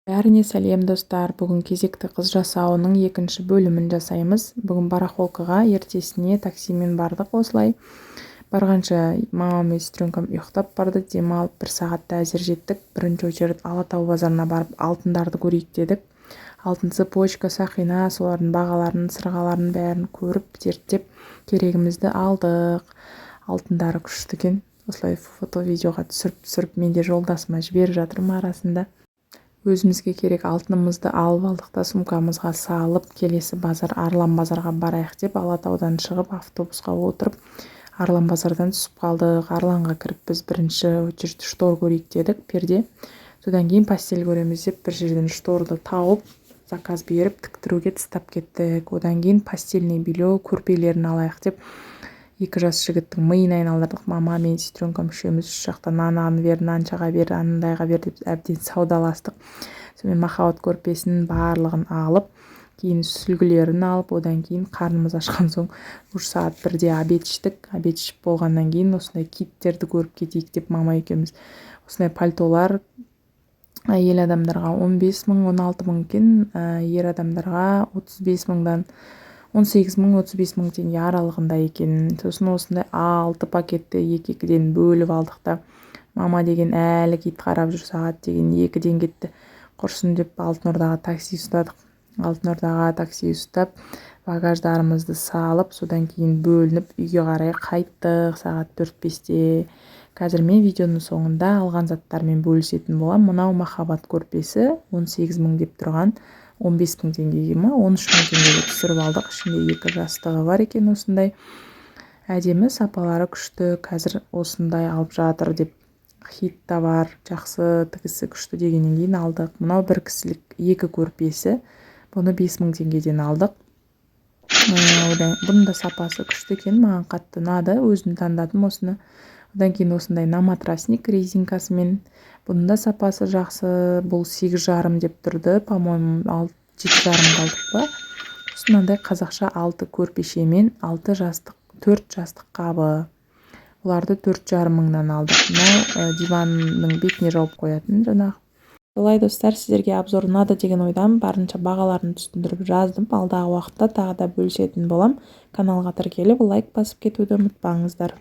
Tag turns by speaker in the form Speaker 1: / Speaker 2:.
Speaker 1: Бәріне сәлем достар. Бүгін кезекті қыз жасауының екінші бөлімін жасаймыз. Бүгін барахолкаға ертесіне таксимен бардық. Осылай барғанша мамам мен сестренкам ұйықтап барды. Демалып 1 сағатта әзер жеттік. Бірінші очередь Алатау базарына барып алтындарды көрейік дедік. Алтын цепочка, сақина, солардың бағаларын, сырғаларын бәрін көріп, зерттеп керегімізді алдық. Алтындары күшті екен. Осылай фото-видеоға түсіріп менде жолдасыма жіберіп жатырмын арасында. Өзімізге керек алтынымызды алып алдық та сумкамызға салып, келесі базар Арлан базарға барайық деп Алатаудан шығып автобусқа отырып Арлан базардан түсіп қалдық. Арланға кіріп біз бірінші очередь штор көрейік дедік, перде. Содан кейін постель көреміз деп бір жерден шторды тауып, заказ беріп тіктіруге тастап кеттік. Одан кейін постельный белье көрпелерін алайық деп 2 жас жігіттің миын айналдырдық. Мама мен сестренкам үшеуміз 3 жақтан ананы бер, мынаншаға бер, анандайға бер деп әбден саудаластық. Сонымен махаббат көрпесінің барлығын алып, кейін сүлгілерін алып, одан кейін қарнымыз ашқан соң 3 сағат 1-де обед іштік. Обед ішіп болғаннан кейін осындай киттерді көріп кетейік деп мама екеуміз осындай пальтолар әйел адамдарға 15 мың, 16 мың екен, ер адамдарға 35 мыңдан 18 мың, 35 мың теңге аралығында екен. Сосын осындай 6 пакетті 2-2-ден бөліп алдық та, мама деген әлі кит қарап жүр, сағат деген 2-ден кетті. Құрсын деп Алтын Ордаға такси ұстадық. Алтын Ордаға такси ұстап, багаждарымызды салып, содан кейін бөлініп үйге қарай қайттық сағат 4-5-те. Қазір мен видеоның соңында алған заттармен бөлісетін болам. Мынау махаббат көрпесі 18 мың деп тұрған 15 мың теңгеге ма, 13 мың теңгеге түсіріп алдық. Ішінде 2 жастығы бар екен осындай. Әдемі, сапалары күшті. Қазір осындай алып жатыр деп хит та бар, жақсы, тігісі күшті дегеннен кейін алдық. Мынау бір кісілік 2 көрпесі. Бұны 5 мың теңгеден алдық. Бұның да сапасы күшті екен, маған қатты ұнады. Өзім таңдадым осыны. Одан кейін осындай наматрасник резинкасымен. Бұның да сапасы жақсы. Бұл 8,5 деп тұрды. По-моему, 7,5 қалдық ба. Осындай қазақша 6 көрпешемен 4 жастық қабы. Оларды 4,5 мыңнан алдық. Мынау диванның бетіне жауып қоятын жаңағы. Солай достар, сіздерге обзор ұнады деген ойдамын. Барынша бағаларын түсіндіріп жаздым. Алдағы уақытта тағы да бөлісетін болам. Каналға тіркеліп лайк басып кетуді ұмытпаңыздар.